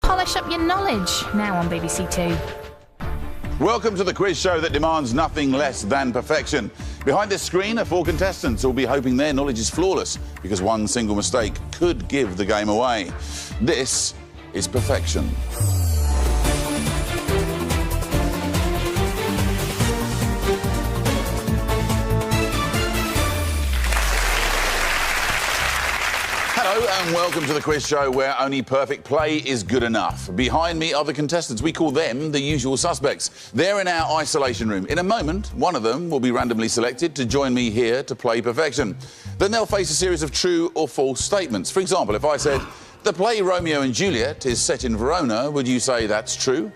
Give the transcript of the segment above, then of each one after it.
polish up your knowledge, now on BBC Two. Welcome to the quiz show that demands nothing less than perfection. Behind this screen are 4 contestants who will be hoping their knowledge is flawless because one single mistake could give the game away. This is perfection. Hello and welcome to the quiz show where only perfect play is good enough. Behind me are the contestants. We call them the usual suspects. They're in our isolation room. In a moment, one of them will be randomly selected to join me here to play perfection. Then they'll face a series of true or false statements. For example, if I said, the play Romeo and Juliet is set in Verona, would you say that's true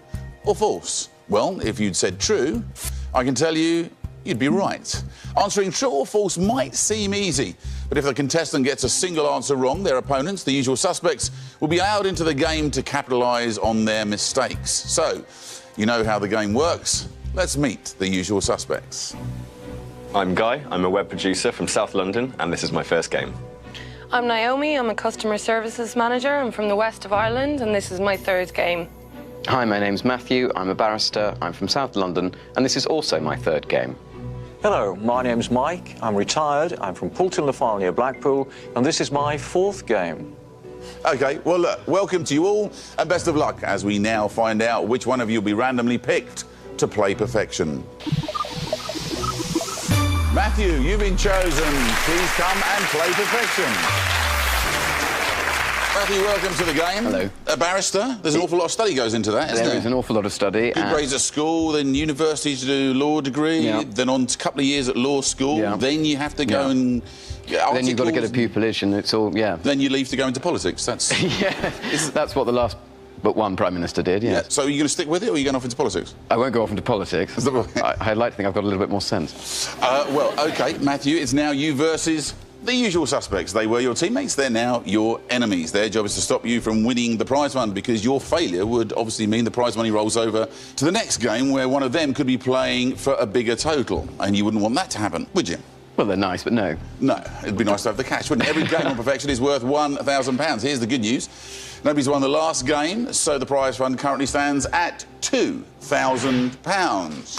or false? Well, if you'd said true, I can tell you you'd be right. Answering true or false might seem easy, but if the contestant gets a single answer wrong, their opponents, the usual suspects, will be allowed into the game to capitalise on their mistakes. So, you know how the game works. Let's meet the usual suspects. I'm Guy, I'm a web producer from South London, and this is my first game. I'm Naomi, I'm a customer services manager. I'm from the west of Ireland, and this is my third game. Hi, my name's Matthew, I'm a barrister, I'm from South London, and this is also my third game. Hello, my name's Mike, I'm retired, I'm from Poulton-le-File near Blackpool, and this is my fourth game. OK, well, look, welcome to you all, and best of luck as we now find out which one of you will be randomly picked to play perfection. Matthew, you've been chosen. Please come and play perfection. Matthew, welcome to the game. Hello. A barrister. There's an awful lot of study goes into that, isn't there? There is an awful lot of study. Good grades at school, then university to do law degree, then on a couple of years at law school, then you have to go and get articles. Then you've got to get a pupillage, it's all, Then you leave to go into politics. That's that's what the last but one Prime Minister did, yes. So are you going to stick with it, or are you going off into politics? I won't go off into politics. I'd like to think I've got a little bit more sense. Well, OK, Matthew, it's now you versus the usual suspects. They were your teammates, they're now your enemies. Their job is to stop you from winning the prize fund, because your failure would obviously mean the prize money rolls over to the next game where one of them could be playing for a bigger total. And you wouldn't want that to happen, would you? Well, they're nice, but no. No, it'd be nice to have the cash, wouldn't it? Every game on perfection is worth £1,000. Here's the good news. Nobody's won the last game, so the prize fund currently stands at £2,000.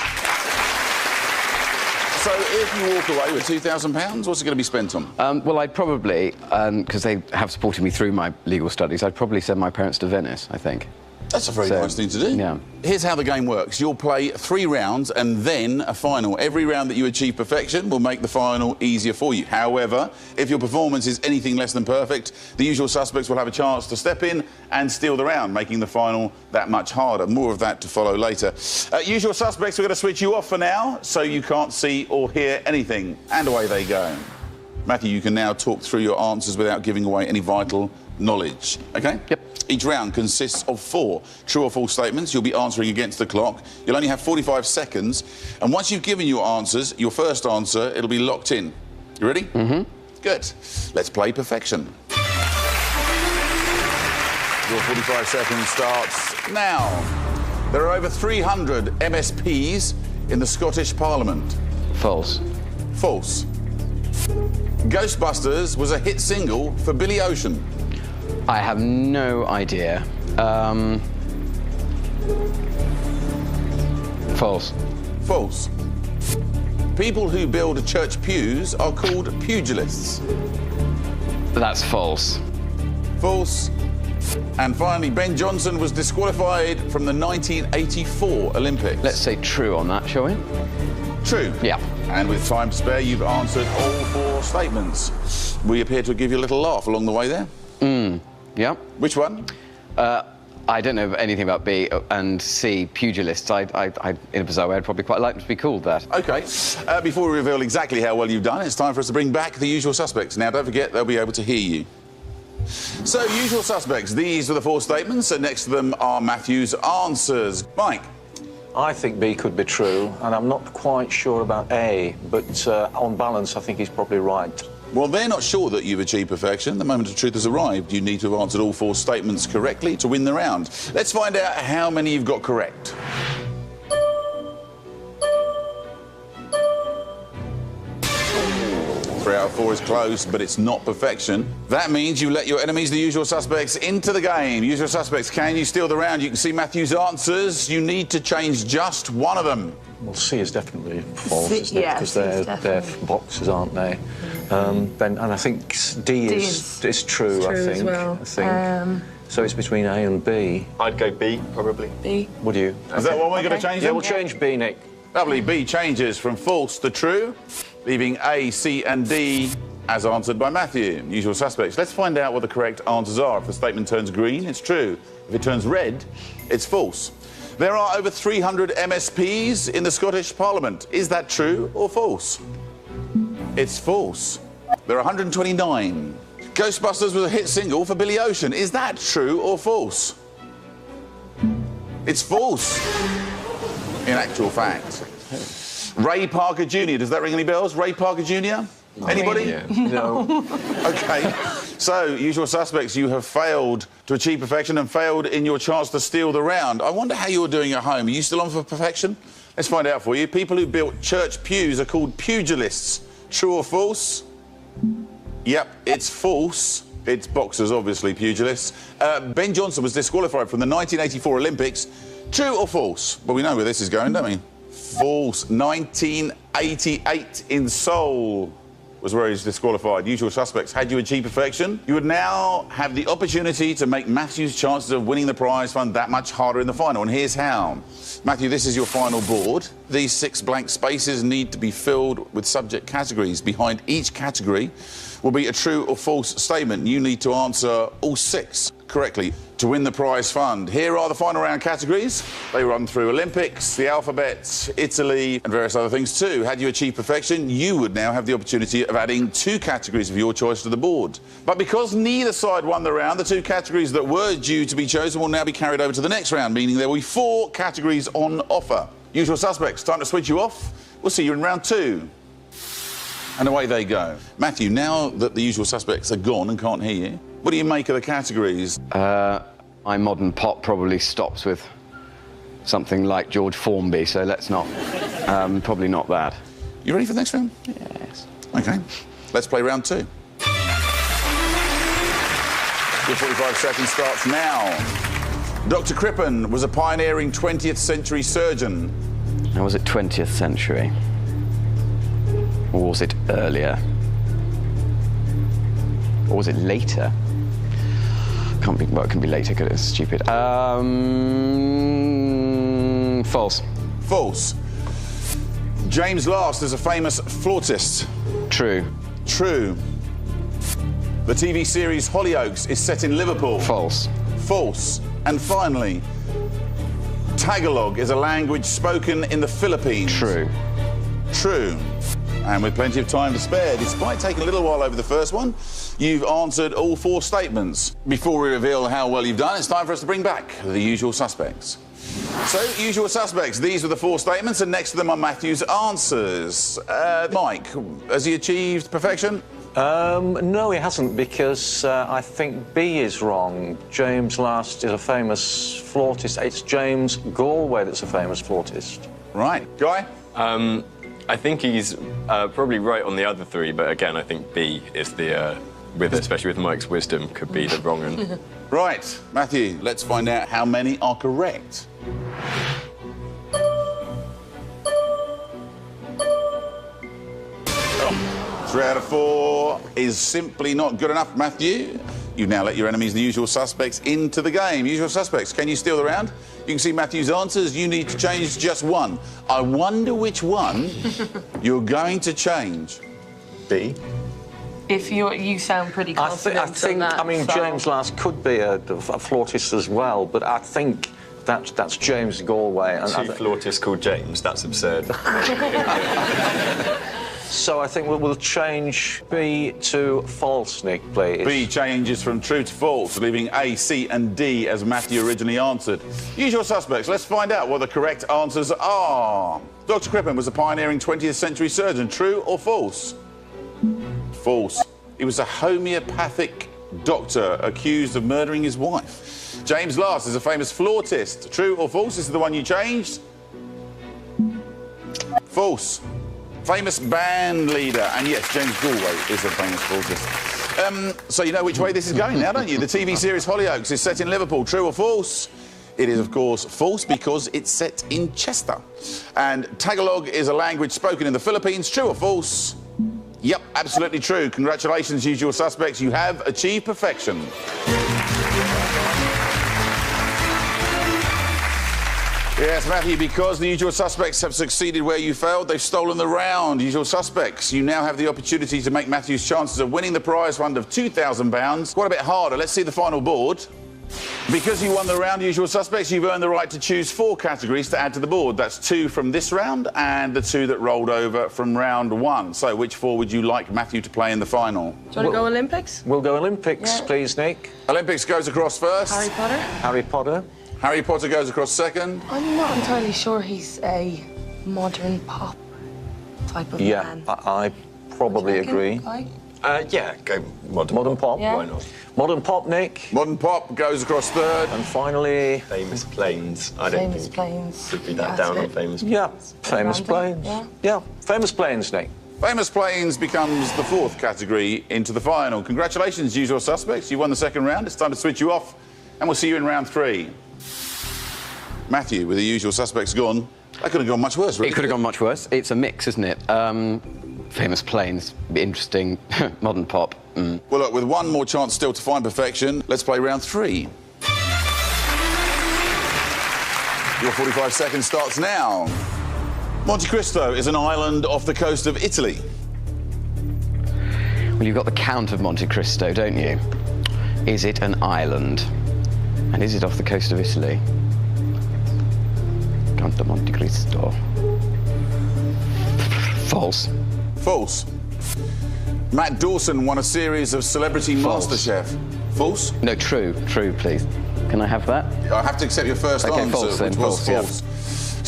So if you walk away with £2,000, what's it going to be spent on? Well, I'd probably, because they have supported me through my legal studies, I'd probably send my parents to Venice, I think. That's a very nice thing to do. Yeah. Here's how the game works. You'll play 3 rounds and then a final. Every round that you achieve perfection will make the final easier for you. However, if your performance is anything less than perfect, the usual suspects will have a chance to step in and steal the round, making the final that much harder. More of that to follow later. Usual suspects, we're going to switch you off for now, so you can't see or hear anything. And away they go. Matthew, you can now talk through your answers without giving away any vital knowledge. OK? Yep. Each round consists of 4 true or false statements. You'll be answering against the clock. You'll only have 45 seconds. And once you've given your answers, your first answer, it'll be locked in. You ready? Mm-hmm. Good. Let's play perfection. Your 45 seconds starts now. There are over 300 MSPs in the Scottish Parliament. False. False. Ghostbusters was a hit single for Billy Ocean. I have no idea. False. False. People who build church pews are called pugilists. That's false. False. And finally, Ben Johnson was disqualified from the 1984 Olympics. Let's say true on that, shall we? True. Yeah. And with time to spare, you've answered all 4 statements. We appear to give you a little laugh along the way there. Yeah. Which one? I don't know anything about B and C, pugilists. In a bizarre way, I'd probably quite like to be called that. OK. Before we reveal exactly how well you've done, it's time for us to bring back the usual suspects. Now, don't forget, they'll be able to hear you. So, usual suspects, these are the 4 statements, and next to them are Matthew's answers. Mike? I think B could be true, and I'm not quite sure about A, but on balance, I think he's probably right. Well, they're not sure that you've achieved perfection. The moment of truth has arrived. You need to have answered all 4 statements correctly to win the round. Let's find out how many you've got correct. 3 3 out of 4 is close, but it's not perfection. That means you let your enemies, the usual suspects, into the game. Usual suspects, can you steal the round? You can see Matthew's answers. You need to change just one of them. Well, C is definitely false, C, isn't it? yeah, Because C is they're boxes, aren't they? Then, and I think D is true, I as think. well. I think. So it's between A and B. I'd go B, probably. B. Would you? Is that what we're going to change Yeah, them? we'll change B, Nick. Lovely. B changes from false to true, leaving A, C and D as answered by Matthew. Usual suspects. Let's find out what the correct answers are. If the statement turns green, it's true. If it turns red, it's false. There are over 300 MSPs in the Scottish Parliament. Is that true or false? It's false. There are 129. Ghostbusters was a hit single for Billy Ocean. Is that true or false? It's false. In actual fact. Ray Parker Jr. Does that ring any bells? Ray Parker Jr.? Anybody? Yeah. No. OK. So, usual suspects, you have failed to achieve perfection and failed in your chance to steal the round. I wonder how you're doing at home. Are you still on for perfection? Let's find out for you. People who built church pews are called pugilists. True or false? Yep, it's false. It's boxers, obviously, pugilists. Ben Johnson was disqualified from the 1984 Olympics. True or false? Well, we know where this is going, don't we? False. 1988 in Seoul was where he's disqualified. Usual suspects. Had you achieved perfection, you would now have the opportunity to make Matthew's chances of winning the prize fund that much harder in the final. And here's how. Matthew, this is your final board. These 6 blank spaces need to be filled with subject categories. Behind each category will be a true or false statement. You need to answer all 6 correctly to win the prize fund. Here are the final round categories. They run through Olympics, the alphabet, Italy, and various other things too. Had you achieved perfection, you would now have the opportunity of adding 2 categories of your choice to the board. But because neither side won the round, the 2 categories that were due to be chosen will now be carried over to the next round, meaning there will be 4 categories on offer. Usual suspects, time to switch you off. We'll see you in round 2. And away they go. Matthew, now that the usual suspects are gone and can't hear you, what do you make of the categories? My modern pop probably stops with something like George Formby, so let's not. Probably not that. You ready for the next round? Yes. OK. Let's play round 2. Your 45 seconds starts now. Dr. Crippen was a pioneering 20th century surgeon. Now, was it 20th century? Or was it earlier? Or was it later? Can't be, well, it can be later because it's stupid. False. False. James Last is a famous flautist. True. True. The TV series Hollyoaks is set in Liverpool. False. False. And finally, Tagalog is a language spoken in the Philippines. True. True. And with plenty of time to spare, despite taking a little while over the first one, you've answered all 4 statements. Before we reveal how well you've done, it's time for us to bring back the usual suspects. So, usual suspects, these are the 4 statements, and next to them are Matthew's answers. Mike, has he achieved perfection? No, he hasn't, because I think B is wrong. James Last is a famous flautist. It's James Galway that's a famous flautist. Right. Guy? I think he's probably right on the other 3, but again, I think B is the, especially with Mike's wisdom, could be the wrong one. Right. Matthew, let's find out how many are correct. Oh, 3 out of 4 is simply not good enough, Matthew. You've now let your enemies, the usual suspects, into the game. Usual suspects, can you steal the round? You can see Matthew's answers. You need to change just one. I wonder which one you're going to change. B. If you sound pretty confident I think, on that, I mean, so. James Last could be a flautist as well, but I think that's James Galway. And 2 flautists called James, that's absurd. So I think we'll change B to false, Nick, please. B changes from true to false, leaving A, C and D as Matthew originally answered. Usual suspects, let's find out what the correct answers are. Dr. Crippen was a pioneering 20th century surgeon. True or false? False. He was a homeopathic doctor accused of murdering his wife. James Last is a famous flautist. True or false? This is the one you changed. False. Famous band leader. And yes, James Galway is a famous flautist. So you know which way this is going now, don't you? The TV series Hollyoaks is set in Liverpool. True or false? It is, of course, false because it's set in Chester. And Tagalog is a language spoken in the Philippines. True or false? Yep, absolutely true. Congratulations, usual suspects. You have achieved perfection. Yes, Matthew, because the usual suspects have succeeded where you failed, they've stolen the round. Usual suspects, you now have the opportunity to make Matthew's chances of winning the prize fund of £2,000 quite a bit harder. Let's see the final board. Because you won the round, usual suspects, you've earned the right to choose 4 categories to add to the board. That's 2 from this round and the 2 that rolled over from round 1. So which 4 would you like Matthew to play in the final? Do you want to go Olympics? We'll go Olympics, please, Nick. Olympics goes across first. Harry Potter? Harry Potter. Harry Potter goes across second. I'm not entirely sure he's a modern pop type of Yeah, man. I probably agree. Yeah, go modern. Modern pop. Yeah. Why not? Modern pop, Nick. Modern pop goes across third. And finally, Famous planes. I don't Famous think planes. should be that Yeah, down it's a on bit- famous. yeah, famous random, planes. Yeah, famous planes, Nick. Famous planes becomes the 4th category into the final. Congratulations, usual suspects. You won the second round. It's time to switch you off, and we'll see you in round 3. Matthew, with the usual suspects gone, that could have gone much worse, really. It could have gone much worse. It's a mix, isn't it? Famous planes, interesting, modern pop. Well, look, with one more chance still to find perfection, let's play round 3. Your 45 seconds starts now. Monte Cristo is an island off the coast of Italy. Well, you've got the Count of Monte Cristo, don't you? Is it an island? And is it off the coast of Italy? Count of Monte Cristo. False. False. Matt Dawson won a series of Celebrity False. MasterChef. False? No, true, please. Can I have that? I have to accept your first Okay, answer, false then, which was false, yeah. false.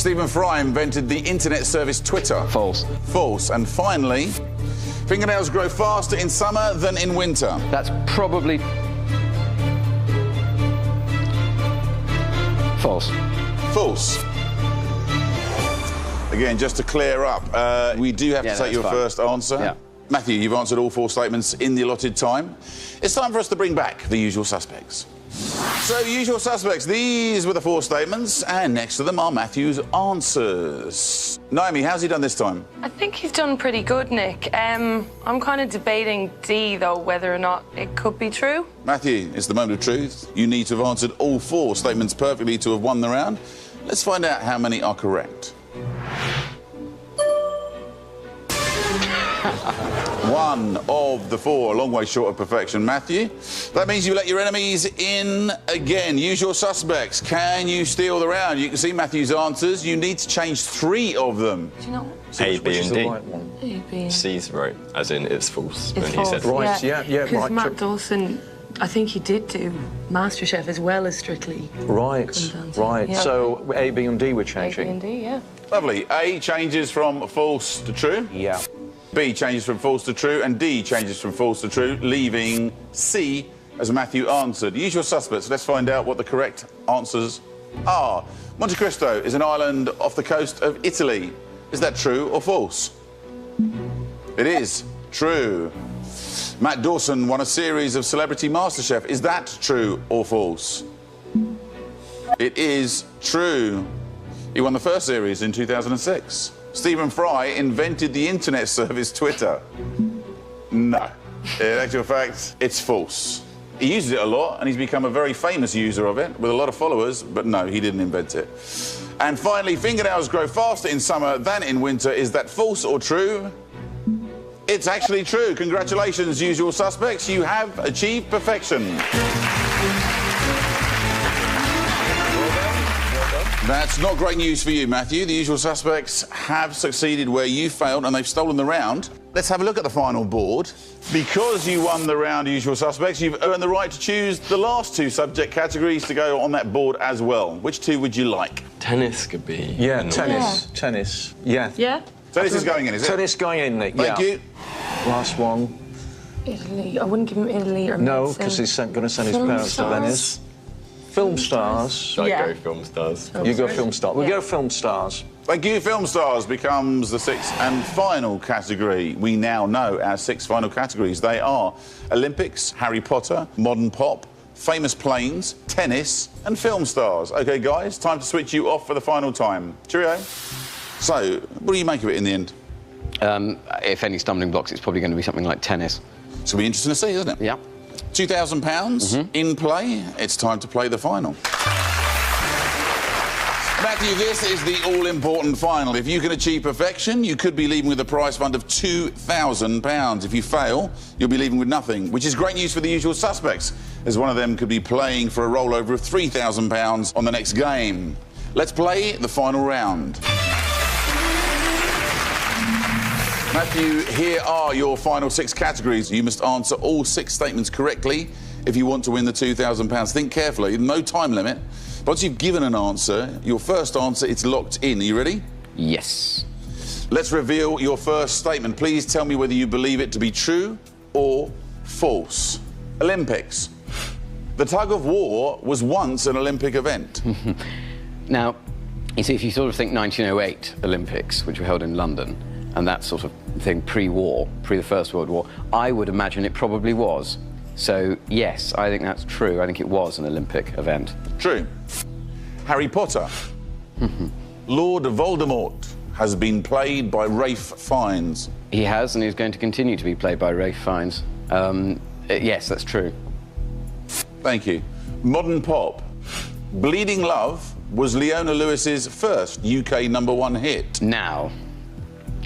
Stephen Fry invented the internet service Twitter. False. False. And finally, fingernails grow faster in summer than in winter. That's probably... False. False. Again, just to clear up, we do have to Yeah, take that's your fine. first answer. Yeah. Matthew, you've answered all 4 statements in the allotted time. It's time for us to bring back the usual suspects. So, usual suspects, these were the 4 statements, and next to them are Matthew's answers. Naomi, how's he done this time? I think he's done pretty good, Nick. I'm kind of debating D, though, whether or not it could be true. Matthew, it's the moment of truth. You need to have answered all 4 statements perfectly to have won the round. Let's find out how many are correct. 1 of the 4, a long way short of perfection, Matthew. That means you let your enemies in again. Usual suspects. Can you steal the round? You can see Matthew's answers. You need to change 3 of them. Do you know? A, B, and the D. right one? A, B. C's right, as in it's false. It's when false. he said Right, yeah, Because right, Matt true. Dawson, I think he did do MasterChef as well as Strictly. Right, Content. right. Yeah. So A, B, and D were A, B, and changing. D, yeah. Lovely. A changes from false to true. Yeah. B changes from false to true, and D changes from false to true, leaving C as Matthew answered. Usual suspects, let's find out what the correct answers are. Monte Cristo is an island off the coast of Italy. Is that true or false? It is true. Matt Dawson won a series of Celebrity MasterChef. Is that true or false? It is true. He won the first series in 2006. Stephen Fry invented the internet service Twitter. No. In actual fact, it's false. He uses it a lot, and he's become a very famous user of it, with a lot of followers, but no, he didn't invent it. And finally, fingernails grow faster in summer than in winter. Is that false or true? It's actually true. Congratulations, usual suspects. You have achieved perfection. That's not great news for you, Matthew. The usual suspects have succeeded where you failed, and they've stolen the round. Let's have a look at the final board. Because you won the round, usual suspects, you've earned the right to choose the last 2 subject categories to go on that board as well. Which 2 would you like? tennis could be. Yeah, in the- tennis. Tennis. Yeah. Yeah? Tennis is going in, is it? Tennis going in, Nick. Thank yeah. you. Last one. Italy. I wouldn't give him Italy or No, medicine. because he's going to send his Film parents stars? to Venice. Film stars. I'd Yeah. go film stars. You go film stars. We'll Yeah. go film stars. Thank you. Film stars becomes the sixth and final category. We now know our six final categories. They are Olympics, Harry Potter, modern pop, famous planes, tennis and film stars. OK, guys, time to switch you off for the final time. Cheerio. So, what do you make of it in the end? If any stumbling blocks, it's probably going to be something like tennis. It's going to be interesting to see, isn't it? Yeah. £2,000 in play. It's time to play the final. Matthew, this is the all-important final. If you can achieve perfection, you could be leaving with a prize fund of £2,000. If you fail, you'll be leaving with nothing, which is great news for the usual suspects, as one of them could be playing for a rollover of £3,000 on the next game. Let's play the final round. Matthew, here are your final six categories. You must answer all six statements correctly if you want to win the £2,000. Think carefully, no time limit. Once you've given an answer, your first answer, it's locked in. Are you ready? Yes. Let's reveal your first statement. Please tell me whether you believe it to be true or false. Olympics. The tug of war was once an Olympic event. Now, you see, if you sort of think 1908 Olympics, which were held in London, and that sort of thing pre-war, pre the First World War, I would imagine it probably was. So, yes, I think that's true. I think it was an Olympic event. True. Harry Potter. Lord Voldemort has been played by Ralph Fiennes. He has, and he's going to continue to be played by Ralph Fiennes. Yes, that's true. Thank you. Modern pop. Bleeding Love was Leona Lewis's first UK #1 hit. Now,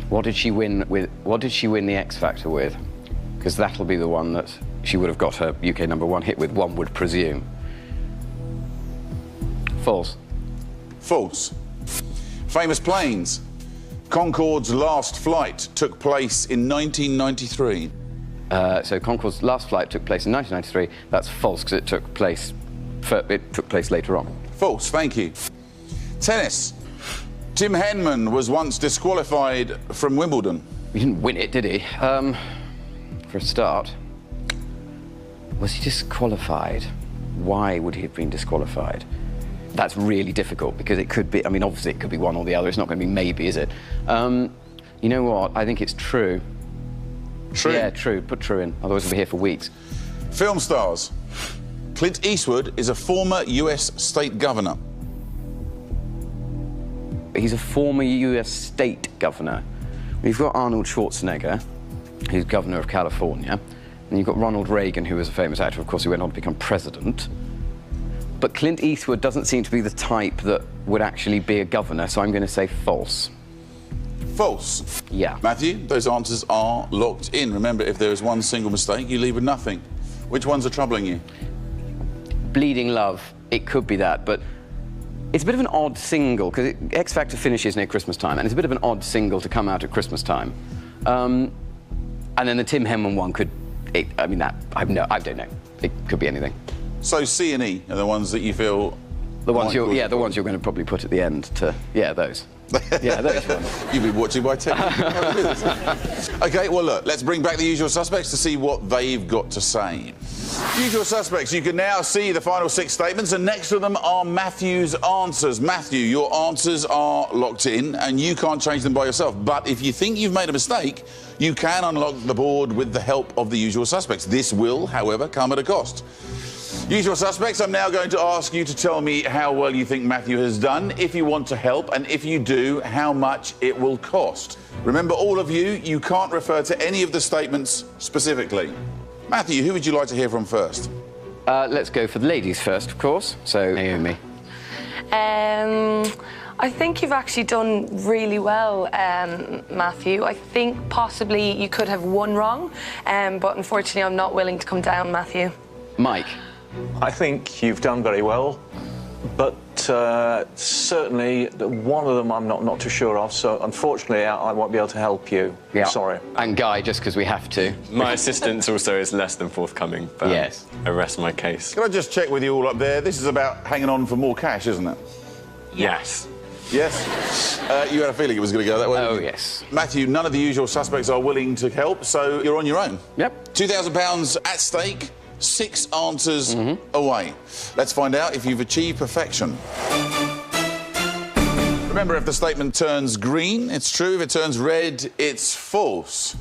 what did she win the X Factor with? Because that'll be the one that she would have got her UK #1 hit with, one would presume. False. False. Famous planes. Concorde's last flight took place in 1993. So Concorde's last flight took place in 1993. That's false, because it took place later on. False, thank you. Tennis. Tim Henman was once disqualified from Wimbledon. He didn't win it, did he? For a start. Was he disqualified? Why would he have been disqualified? That's really difficult, because it could be, I mean, obviously it could be one or the other. It's not going to be maybe, is it? You know what? I think it's true. True? Yeah, true. Put true in. Otherwise we'll be here for weeks. Film stars. Clint Eastwood is a former US state governor. He's a former US state governor. We've got Arnold Schwarzenegger, who's governor of California, and you've got Ronald Reagan, who was a famous actor, of course, who went on to become president. But Clint Eastwood doesn't seem to be the type that would actually be a governor, so I'm going to say false. False. Yeah. Matthew, those answers are locked in. Remember, if there is one single mistake, you leave with nothing. Which ones are troubling you? Bleeding Love, it could be that, but it's a bit of an odd single, because X Factor finishes near Christmas time, and it's a bit of an odd single to come out at Christmas time. And then the Tim Henman one could, I don't know. It could be anything. So C and E are the ones that you feel... The ones you're going to probably put at the end to, yeah, those. Yeah, those ones. You've been watching my technique. OK, well, look, let's bring back the usual suspects to see what they've got to say. Usual suspects, you can now see the final six statements, and next to them are Matthew's answers. Matthew, your answers are locked in, and you can't change them by yourself. But if you think you've made a mistake, you can unlock the board with the help of the usual suspects. This will, however, come at a cost. Usual suspects, I'm now going to ask you to tell me how well you think Matthew has done, if you want to help, and if you do, how much it will cost. Remember, all of you, you can't refer to any of the statements specifically. Matthew, who would you like to hear from first? Let's go for the ladies first, of course. So, Naomi. I think you've actually done really well, Matthew. I think possibly you could have one wrong, but unfortunately I'm not willing to come down, Matthew. Mike. I think you've done very well, but certainly one of them I'm not too sure of, so unfortunately I won't be able to help you. Yeah. Sorry. And Guy, just because we have to. My assistance also is less than forthcoming, but yes. I rest my case. Can I just check with you all up there? This is about hanging on for more cash, isn't it? Yes. Yes? You had a feeling it was going to go that way. Oh, yes. Matthew, none of the usual suspects are willing to help, so you're on your own. Yep. £2,000 at stake. 6 answers away. Let's find out if you've achieved perfection. Remember, if the statement turns green, it's true. If it turns red, it's false.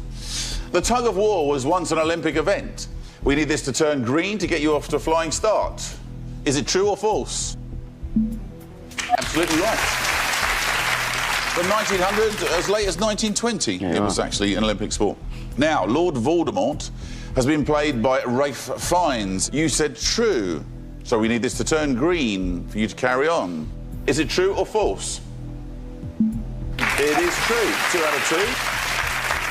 The tug of war was once an Olympic event. We need this to turn green to get you off to a flying start. Is it true or false? Absolutely right. From 1900 as late as 1920, it was actually an Olympic sport. Now, Lord Voldemort has been played by Ralph Fiennes. You said true, so we need this to turn green for you to carry on. Is it true or false? It is true. 2 out of 2.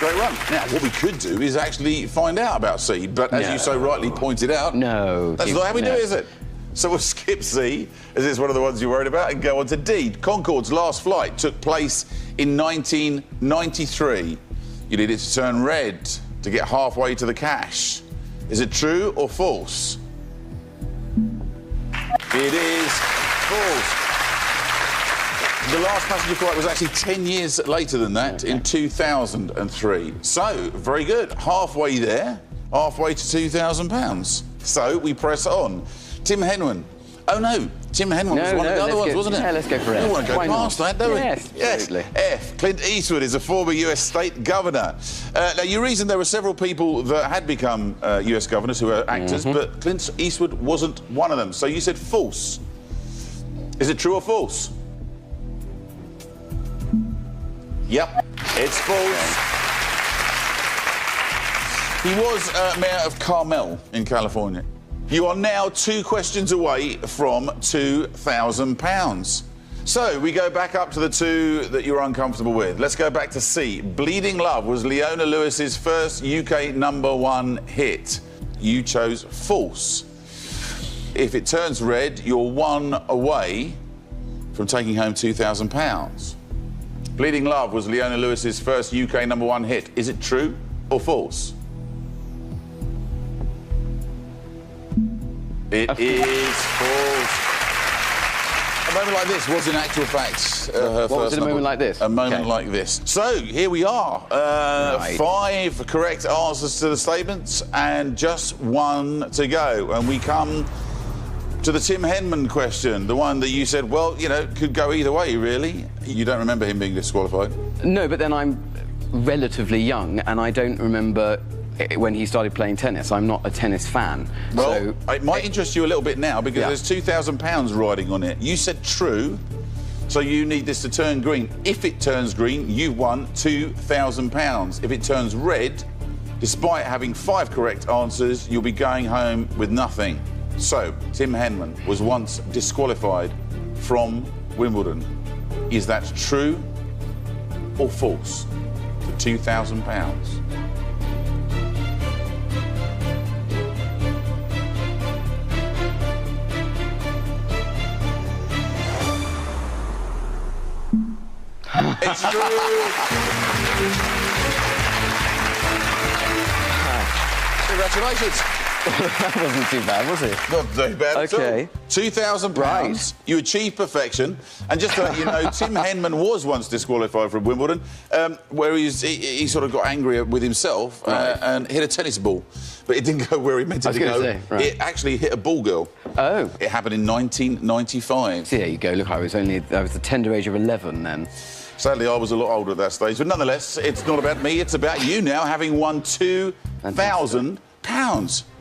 Great run. Now, what we could do is actually find out about C, but as you so rightly pointed out... No. That's not how we do it, is it? So we'll skip C, as it's one of the ones you're worried about, and go on to D. Concorde's last flight took place in 1993. You need it to turn red to get halfway to the cash. Is it true or false? It is false. The last passenger flight was actually 10 years later than that, in 2003. So, very good. Halfway there, halfway to £2,000. So, we press on. Tim Henman. Oh, no. Tim Henman was one of the other ones, wasn't it? Yeah, let's go for it. We want to go past that, don't we? Yes, absolutely. F. Clint Eastwood is a former US state governor. Now, you reasoned there were several people that had become US governors who were actors, but Clint Eastwood wasn't one of them. So you said false. Is it true or false? Yep, it's false. He was mayor of Carmel in California. You are now 2 questions away from £2,000. So we go back up to the 2 that you're uncomfortable with. Let's go back to C. Bleeding Love was Leona Lewis's first UK #1 hit. You chose false. If it turns red, you're 1 away from taking home £2,000. Bleeding Love was Leona Lewis's first UK #1 hit. Is it true or false? It is false. A moment like this was, in actual fact, her What was first it, a moment like this? A moment like this. So, here we are. 5 correct answers to the statements and just 1 to go. And we come to the Tim Henman question, the one that you said, well, you know, could go either way, really. You don't remember him being disqualified? No, but then I'm relatively young and I don't remember when he started playing tennis. I'm not a tennis fan. Well, so it might interest you a little bit now because there's £2,000 riding on it. You said true, so you need this to turn green. If it turns green, you've won £2,000. If it turns red, despite having 5 correct answers, you'll be going home with nothing. So, Tim Henman was once disqualified from Wimbledon. Is that true or false? For £2,000. It's true. Congratulations. that wasn't too bad, was it? Not too bad at all. Okay. £2,000. Right. You achieved perfection. And just to let you know, Tim Henman was once disqualified from Wimbledon, where he sort of got angry with himself and hit a tennis ball. But it didn't go where he meant it to go. It actually hit a ball girl. Oh. It happened in 1995. So there you go. Look, I was the tender age of 11 then. Sadly, I was a lot older at that stage. But nonetheless, it's not about me. It's about you now, having won £2,000.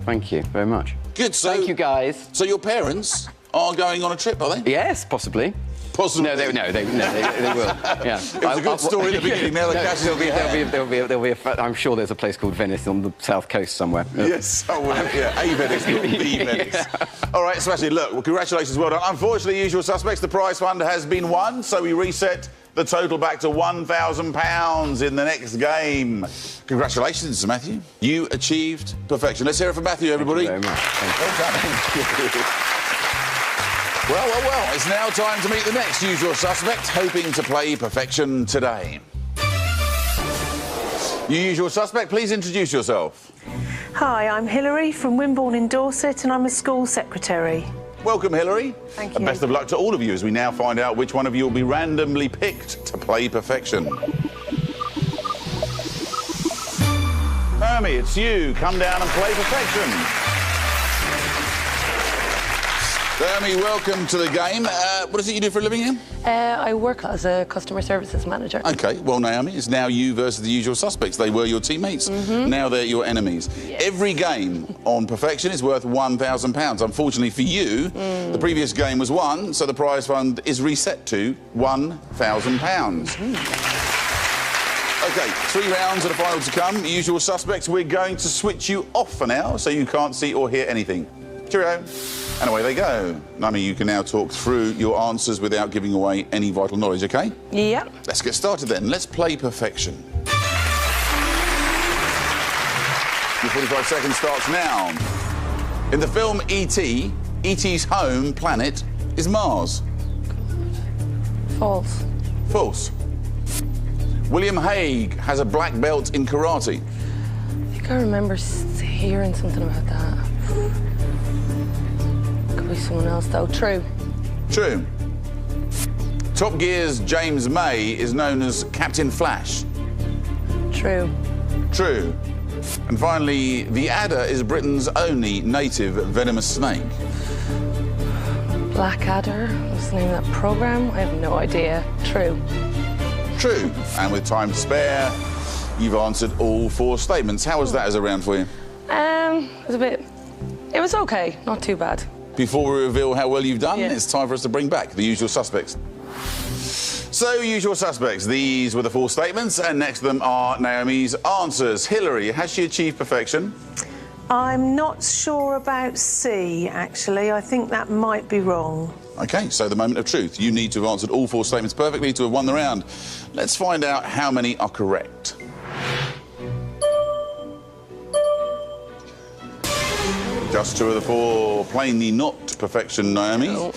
Thank you very much. Good. So, thank you, guys. So your parents are going on a trip, are they? Yes, possibly. Possibly. No, they will. Yeah. It was a good story at the beginning. Now the cash there'll be I'm sure there's a place called Venice on the south coast somewhere. Yes, a Venice, not the Venice. All right, Sebastian, look, well, congratulations, well done. Unfortunately, usual suspects, the prize fund has been won, so we reset the total back to £1,000 in the next game. Congratulations, Matthew. You achieved perfection. Let's hear it from Matthew, everybody. Thank you very much. Well done. Well, it's now time to meet the next usual suspect, hoping to play perfection today. Your usual suspect, please introduce yourself. Hi, I'm Hilary from Wimborne in Dorset and I'm a school secretary. Welcome, Hilary. Thank and you. best of luck to all of you as we now find out which one of you will be randomly picked to play perfection. Naomi, it's you. Come down and play perfection. Naomi, welcome to the game. What is it you do for a living here? I work as a customer services manager. OK, well, Naomi, it's now you versus the usual suspects. They were your teammates. Now they're your enemies. Yes. Every game on Perfection is worth £1,000. Unfortunately for you, the previous game was won, so the prize fund is reset to £1,000. OK, 3 rounds of the final to come. Usual suspects, we're going to switch you off for now so you can't see or hear anything. Cheerio. And away they go. Naomi, you can now talk through your answers without giving away any vital knowledge, OK? Yeah. Let's get started then. Let's play Perfection. Your 45 seconds starts now. In the film E.T., E.T.'s home planet is Mars. False. False. William Hague has a black belt in karate. I think I remember hearing something about that. Could be someone else, though. True. True. Top Gear's James May is known as Captain Flash. True. True. And finally, the adder is Britain's only native venomous snake. Blackadder was the name of that programme? I have no idea. True. True. And with time to spare, you've answered all 4 statements. How was that as a round for you? It was okay, not too bad. Before we reveal how well you've done, Yeah. it's time for us to bring back the usual suspects. So, usual suspects, these were the 4 statements, and next to them are Naomi's answers. Hillary, has she achieved perfection? I'm not sure about C, actually. I think that might be wrong. OK, so the moment of truth. You need to have answered all 4 statements perfectly to have won the round. Let's find out how many are correct. Just 2 of the 4, plainly not perfection, Naomi. No.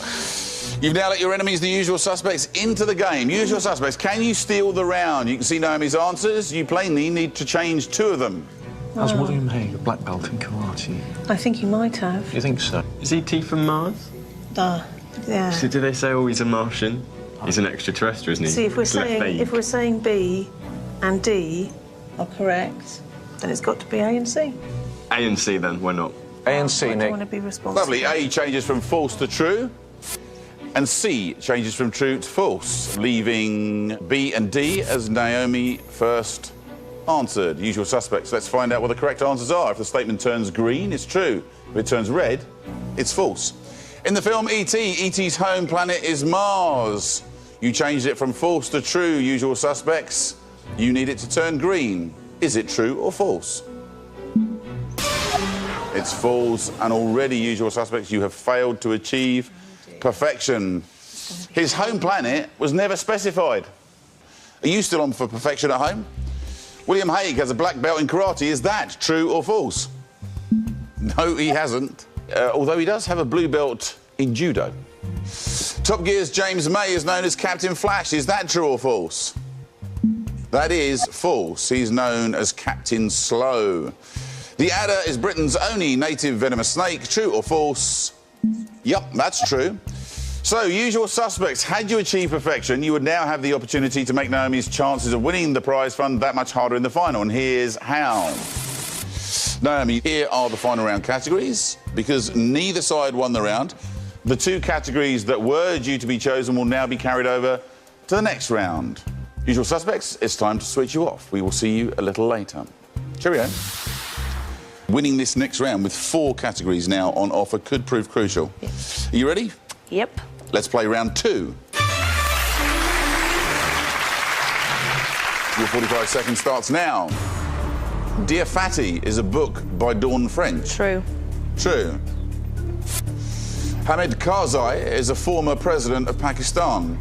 You've now let your enemies, the usual suspects, into the game. Usual suspects, can you steal the round? You can see Naomi's answers. You plainly need to change 2 of them. Has William Hague a black belt in karate? I think he might have. You think so? Is E.T. from Mars? Yeah. So do they say, oh, he's a Martian? He's an extraterrestrial, isn't he? See, if we're It's left saying vague. B and D are correct, then it's got to be A and C. A and C, then, why not? A and C, I don't Nick. want to be responsible. Lovely. A changes from false to true. And C changes from true to false, leaving B and D as Naomi first answered. Usual suspects. Let's find out what the correct answers are. If the statement turns green, it's true. If it turns red, it's false. In the film E.T., E.T.'s home planet is Mars. You changed it from false to true, usual suspects. You need it to turn green. Is it true or false? It's false, and already, usual suspects, you have failed to achieve perfection. His home planet was never specified. Are you still on for perfection at home? William Hague has a black belt in karate. Is that true or false? No, he hasn't. Although he does have a blue belt in judo. Top Gear's James May is known as Captain Flash. Is that true or false? That is false. He's known as Captain Slow. The adder is Britain's only native venomous snake. True or false? Yep, that's true. So, usual suspects, had you achieved perfection, you would now have the opportunity to make Naomi's chances of winning the prize fund that much harder in the final, and here's how. Naomi, here are the final round categories. Because neither side won the round, the 2 categories that were due to be chosen will now be carried over to the next round. Usual suspects, it's time to switch you off. We will see you a little later. Cheerio. Winning this next round with 4 categories now on offer could prove crucial. Yes. Are you ready? Yep. Let's play round 2. Your 45 seconds starts now. Dear Fatty is a book by Dawn French. True. True. Hamid Karzai is a former president of Pakistan.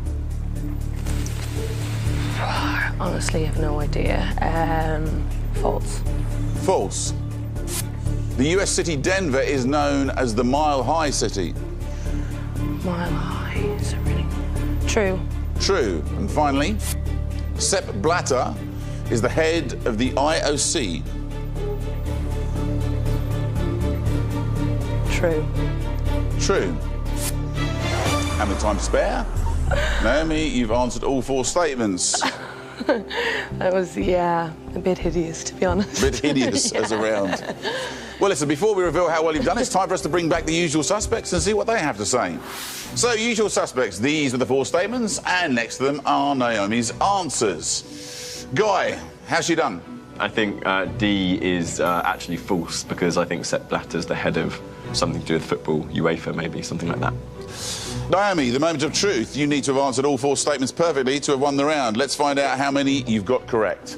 Honestly, I have no idea. False. False. The US city Denver is known as the Mile High City. Mile High. Is it really? True. True. And finally, Sepp Blatter is the head of the IOC. True. True. And with time to spare, Naomi, you've answered all 4 statements. That was, yeah, a bit hideous, to be honest. A bit hideous as a round. Well, listen, before we reveal how well you've done, it's time for us to bring back the usual suspects and see what they have to say. So, usual suspects, these are the 4 statements, and next to them are Naomi's answers. Guy, how's she done? I think D is actually false, because I think Sepp Blatter's the head of something to do with football, UEFA maybe, something like that. Naomi, the moment of truth. You need to have answered all 4 statements perfectly to have won the round. Let's find out how many you've got correct.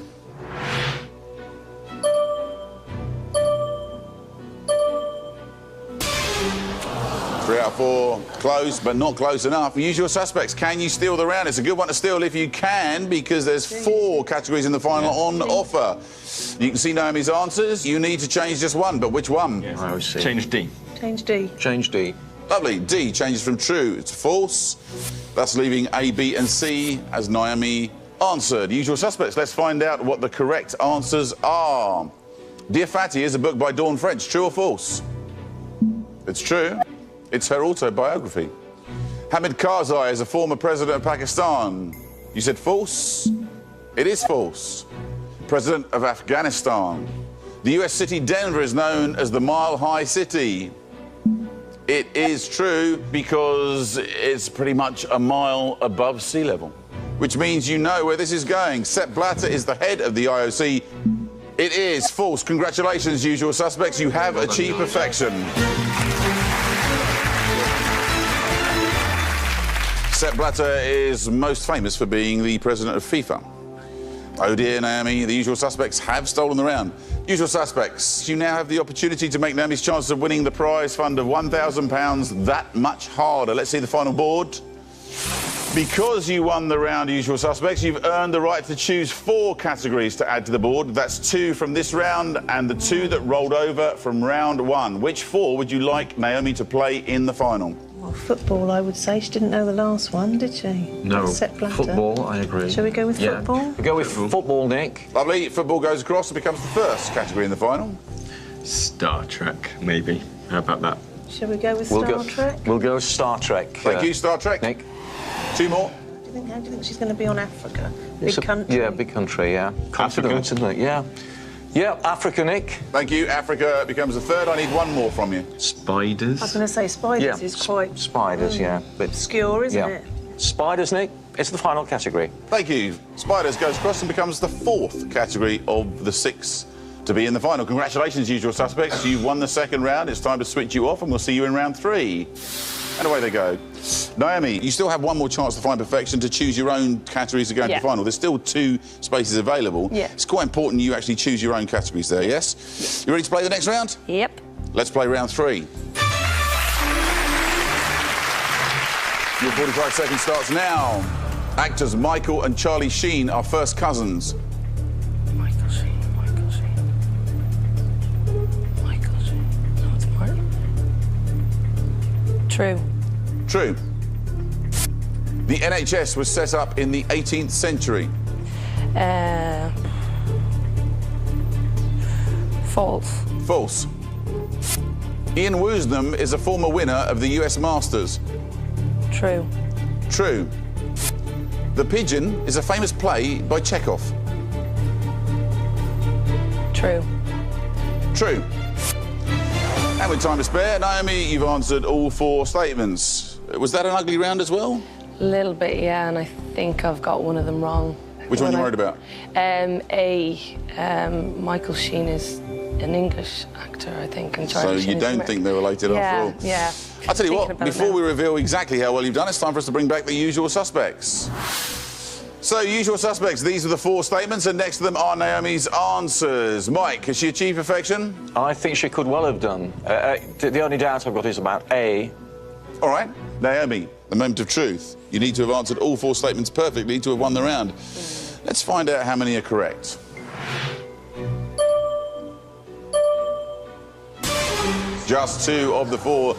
3 out of 4, close, but not close enough. Usual suspects, can you steal the round? It's a good one to steal if you can, because there's 4 categories in the final on offer. You can see Naomi's answers. You need to change just one, but which one? I always see. Change D. Change D. Change D. Lovely. D changes from true to false. That's leaving A, B and C as Naomi answered. Usual suspects, let's find out what the correct answers are. Dear Fatty is a book by Dawn French. True or false? It's true. It's her autobiography. Hamid Karzai is a former president of Pakistan. You said false? It is false. President of Afghanistan. The US city Denver is known as the Mile High City. It is true because it's pretty much a mile above sea level, which means you know where this is going. Sepp Blatter is the head of the IOC. It is false. Congratulations, usual suspects. You have achieved perfection. Sepp Blatter is most famous for being the president of FIFA. Oh dear, Naomi, the usual suspects have stolen the round. Usual suspects, you now have the opportunity to make Naomi's chances of winning the prize fund of £1,000 that much harder. Let's see the final board. Because you won the round, usual suspects, you've earned the right to choose 4 categories to add to the board. That's 2 from this round and the 2 that rolled over from round 1. Which 4 would you like Naomi to play in the final? Well, football, I would say. She didn't know the last one, did she? No. Sepp Blatter. Football, I agree. Shall we go with football? We go with football, Nick. Lovely. Football goes across and becomes the first category in the final. Star Trek, maybe. How about that? Shall we go with Star Trek? We'll go with Star Trek. Thank you, Star Trek. Nick. 2 more. How do you think she's going to be on Africa? Big country. Yeah, big country, yeah. Africa. Confident, isn't it? Yeah. Yeah, Africa, Nick. Thank you. Africa becomes the third. I need 1 more from you. Spiders? I was going to say spiders is quite Spiders, yeah. But obscure, isn't it? Spiders, Nick. It's the final category. Thank you. Spiders goes across and becomes the 4th category of the 6 to be in the final. Congratulations, usual suspects. You've won the second round. It's time to switch you off, and we'll see you in round 3. And away they go. Naomi, you still have 1 more chance to find perfection to choose your own categories to go into the final. There's still 2 spaces available. Yeah. It's quite important you actually choose your own categories there, yes? You ready to play the next round? Yep. Let's play round 3. Your 45 seconds starts now. Actors Michael and Charlie Sheen are first cousins. Michael Sheen. No, it's Mark. True. True. The NHS was set up in the 18th century. False. False. Ian Woosnam is a former winner of the US Masters. True. True. The Pigeon is a famous play by Chekhov. True. True. And with time to spare, Naomi, you've answered all 4 statements. Was that an ugly round as well? A little bit, yeah, and I think I've got one of them wrong. Which one are you worried about? Michael Sheen is an English actor, I think, and Charlie So Sheen you is don't American. think they're related after all? Yeah. I'll tell you what, Thinking about it before now. we reveal exactly how well you've done, it's time for us to bring back the usual suspects. So, usual suspects, these are the 4 statements, and next to them are Naomi's answers. Mike, has she achieved perfection? I think she could well have done. The only doubt I've got is about A. All right, Naomi, the moment of truth. You need to have answered all 4 statements perfectly to have won the round. Let's find out how many are correct. Just 2 of the 4.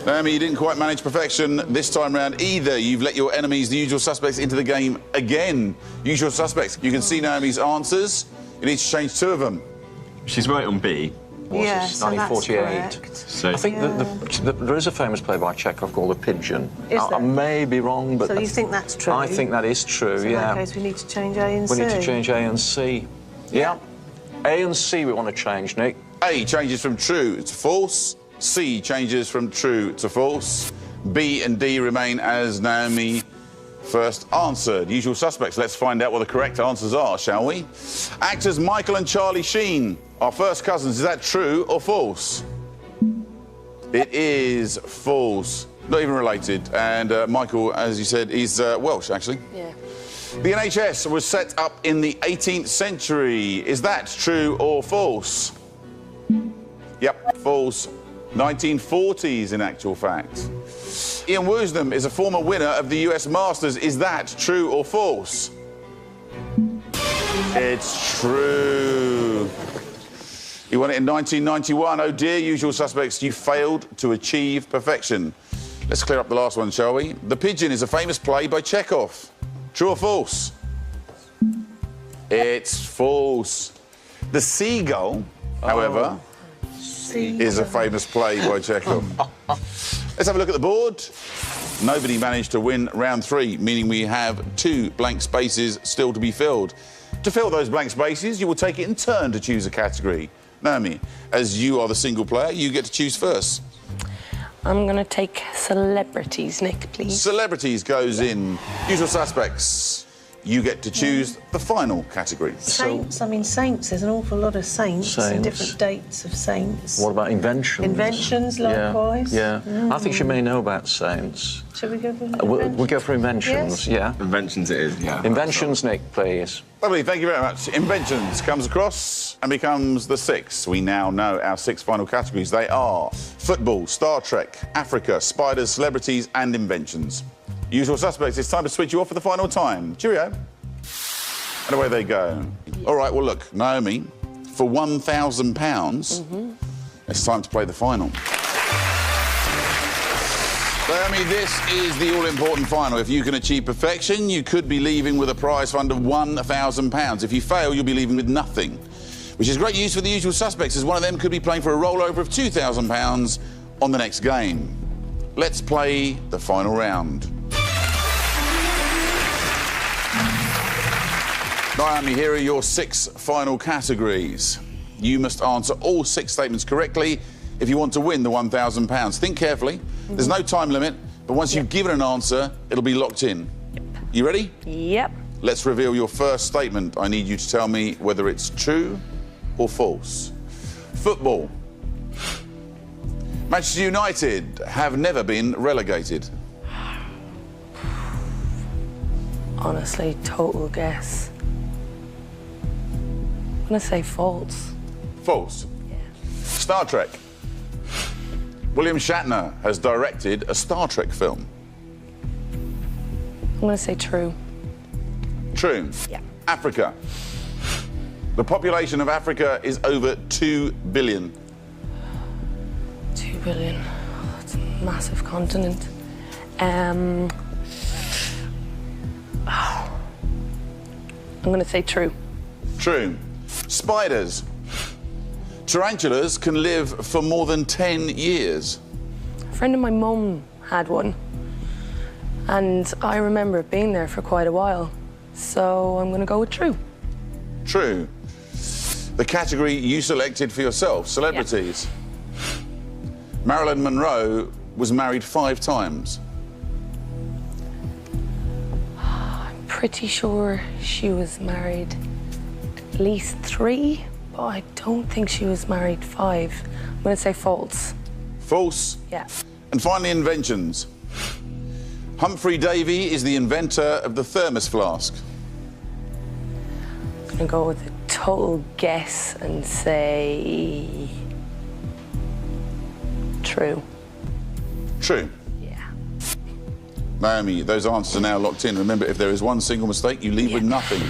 Naomi, you didn't quite manage perfection this time round either. You've let your enemies, the usual suspects, into the game again. Usual suspects, you can see Naomi's answers. You need to change 2 of them. She's right on B. was Yes, it? and that's 1948. correct. So I think there is a famous play by Chekhov called The Pigeon. Is I there? may be wrong, but So you think that's true? I think that is true. So in yeah. that case, we need to change A and We C. need to change A and C. Yeah. A and C we want to change, Nick. A changes from true to false. C changes from true to false. B and D remain as Naomi first answered. Usual suspects. Let's find out what the correct answers are, shall we? Actors Michael and Charlie Sheen are first cousins. Is that true or false? It is false. Not even related. And Michael, as you said, he's Welsh, actually. Yeah. The NHS was set up in the 18th century. Is that true or false? Yep, false. 1940s, in actual fact. Ian Woosnam is a former winner of the US Masters. Is that true or false? It's true. He won it in 1991. Oh dear, usual suspects, you failed to achieve perfection. Let's clear up the last one, shall we? The Pigeon is a famous play by Chekhov. True or false? It's false. The Seagull, however, is a famous play by Chekhov. Let's have a look at the board. Nobody managed to win round 3, meaning we have 2 blank spaces still to be filled. To fill those blank spaces, you will take it in turn to choose a category. Naomi, as you are the single player, you get to choose first. I'm going to take celebrities, Nick, please. Celebrities goes in. Usual suspects, you get to choose the final category. Saints, I mean, saints, there's an awful lot of saints and Saints. different dates of saints. What about inventions? Inventions, likewise. Yeah. I think she may know about saints. Shall we go for We'll go for inventions, yeah. Inventions it is, yeah. Inventions, Nick, please. Lovely, thank you very much. Inventions comes across and becomes the 6th. We now know our 6 final categories. They are football, Star Trek, Africa, spiders, celebrities, and inventions. Usual suspects, it's time to switch you off for the final time. Cheerio. And away they go. All right, well, look, Naomi, for £1,000, it's time to play the final. Naomi, this is the all-important final. If you can achieve perfection, you could be leaving with a prize fund of £1,000. If you fail, you'll be leaving with nothing, which is great news for the usual suspects, as one of them could be playing for a rollover of £2,000 on the next game. Let's play the final round. Naomi, here are your 6 final categories. You must answer all 6 statements correctly if you want to win the £1,000. Think carefully. There's no time limit, but once you've given an answer, it'll be locked in. You ready? Yep. Let's reveal your first statement. I need you to tell me whether it's true or false. Football. Manchester United have never been relegated. Honestly, total guess. I'm going to say false. False. Yeah. Star Trek. William Shatner has directed a Star Trek film. I'm going to say true. True. Yeah. Africa. The population of Africa is over 2 billion. 2 billion. Oh, that's a massive continent. I'm going to say true. True. Spiders. Tarantulas can live for more than 10 years. A friend of my mum had one, and I remember it being there for quite a while. So I'm going to go with true. True. The category you selected for yourself, celebrities. Marilyn Monroe was married 5 times. I'm pretty sure she was married at least 3, but I don't think she was married 5. I'm going to say false. False. Yeah. And finally, inventions. Humphrey Davy is the inventor of the thermos flask. I'm going to go with a total guess and say true. True. Yeah. Naomi, those answers are now locked in. Remember, if there is one single mistake, you leave with nothing.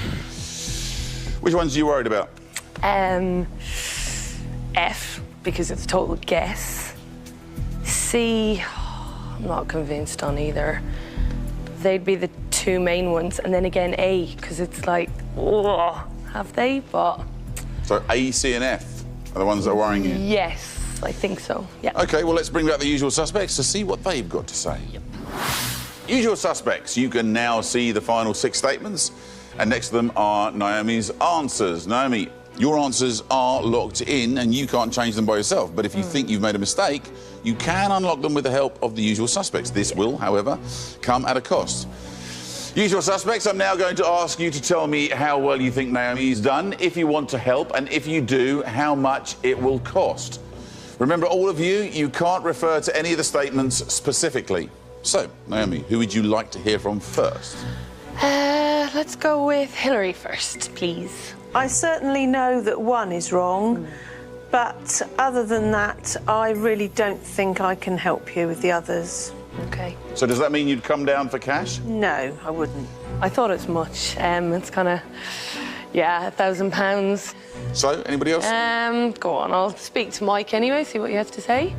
Which ones are you worried about? F, because it's a total guess. C, I'm not convinced on either. They'd be the 2 main ones. And then again, A, because it's like, oh, have they? But So A, C, and F. are the ones that are worrying you? Yes, I think so, yeah. OK, well, let's bring back the usual suspects to see what they've got to say. Yep. Usual suspects, you can now see the final 6 statements, and next to them are Naomi's answers. Naomi, your answers are locked in and you can't change them by yourself, but if you think you've made a mistake, you can unlock them with the help of the usual suspects. This will, however, come at a cost. Usual suspects, I'm now going to ask you to tell me how well you think Naomi's done, if you want to help, and if you do, how much it will cost. Remember, all of you, you can't refer to any of the statements specifically. So, Naomi, who would you like to hear from first? Let's go with Hillary first, please. I certainly know that one is wrong, but other than that, I really don't think I can help you with the others. OK. So does that mean you'd come down for cash? No, I wouldn't. I thought as much. It's kind of, yeah, £1,000. So, anybody else? Go on, I'll speak to Mike anyway, see what you have to say.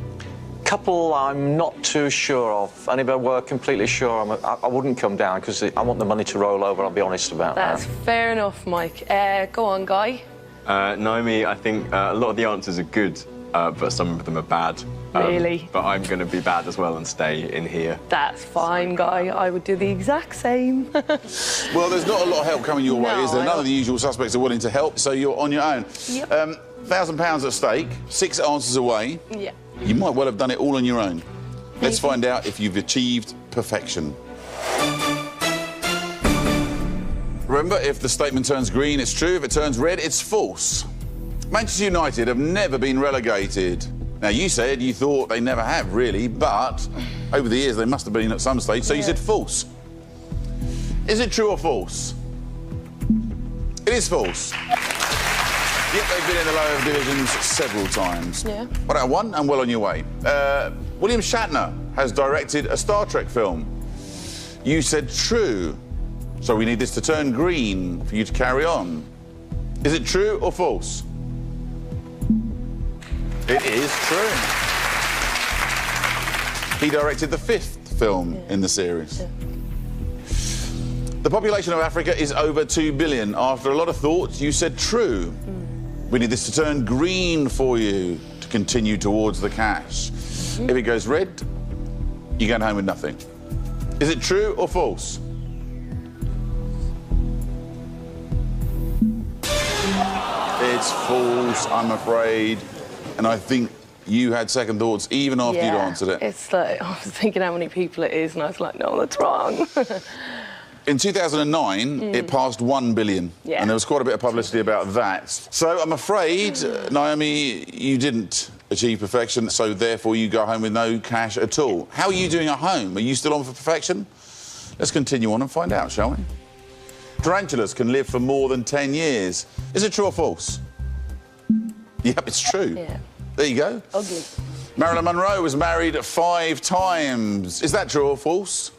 Couple I'm not too sure of. Anybody we're completely sure I wouldn't come down because I want the money to roll over, I'll be honest about That's that. fair enough, Mike. Go on, Guy. Naomi, I think a lot of the answers are good, but some of them are bad. Really? But I'm going to be bad as well and stay in here. That's fine, Guy. I would do the exact same. Well, there's not a lot of help coming your way, No, is there? I None don't. of the usual suspects are willing to help, so you're on your own. Yep. £1,000 at stake, 6 answers away. Yeah. You might well have done it all on your own. Let's find out if you've achieved perfection. Remember, if the statement turns green, it's true. If it turns red, it's false. Manchester United have never been relegated. Now, you said you thought they never have, really, but over the years they must have been at some stage, so you said false. Is it true or false? It is false. Yep, they've been in the lower divisions several times. Yeah. Well, now, one, and well on your way. William Shatner has directed a Star Trek film. You said true. So we need this to turn green for you to carry on. Is it true or false? It is true. He directed the 5th film in the series. Yeah. The population of Africa is over 2 billion. After a lot of thought, you said true. We need this to turn green for you to continue towards the cash. If it goes red, you're going home with nothing. Is it true or false? It's false, I'm afraid. And I think you had second thoughts even after you'd answered it. It's like, I was thinking how many people it is, and I was like, no, that's wrong. In 2009, it passed 1 billion. Yeah. And there was quite a bit of publicity about that. So I'm afraid, Naomi, you didn't achieve perfection, so therefore you go home with no cash at all. How are you doing at home? Are you still on for perfection? Let's continue on and find out, shall we? Tarantulas can live for more than 10 years. Is it true or false? Yep, it's true. Yeah. There you go. Ugly. Marilyn Monroe was married 5 times. Is that true or false?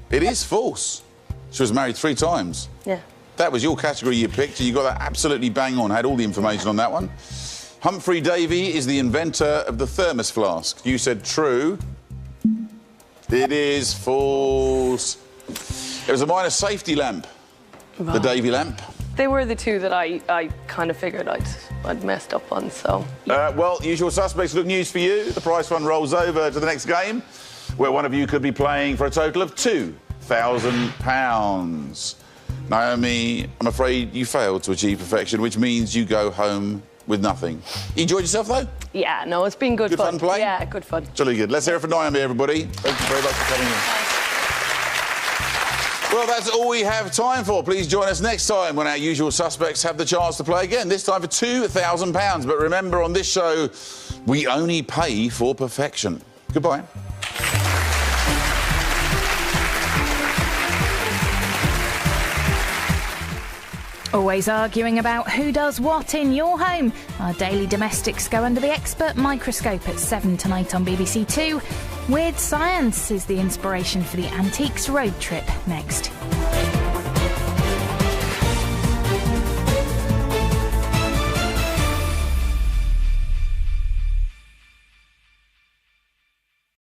It is false. She was married 3 times. Yeah. That was your category you picked, and you got that absolutely bang on. Had all the information on that one. Humphrey Davy is the inventor of the thermos flask. You said true. It is false. It was a minor safety lamp, the Davy lamp. They were the 2 that I kind of figured I'd messed up on, so... Well, usual suspects, good news for you. The prize fund rolls over to the next game, where one of you could be playing for a total of £2,000. Naomi, I'm afraid you failed to achieve perfection, which means you go home with nothing. You enjoyed yourself, though? Yeah, no, it's been good fun playing? Yeah, good fun. Jolly good. Let's hear it for Naomi, everybody. Thank you very much for coming in. Well, that's all we have time for. Please join us next time when our usual suspects have the chance to play again, this time for £2,000. But remember, on this show, we only pay for perfection. Goodbye. Always arguing about who does what in your home. Our daily domestics go under the expert microscope at 7 tonight on BBC Two. Weird Science is the inspiration for the Antiques road trip next.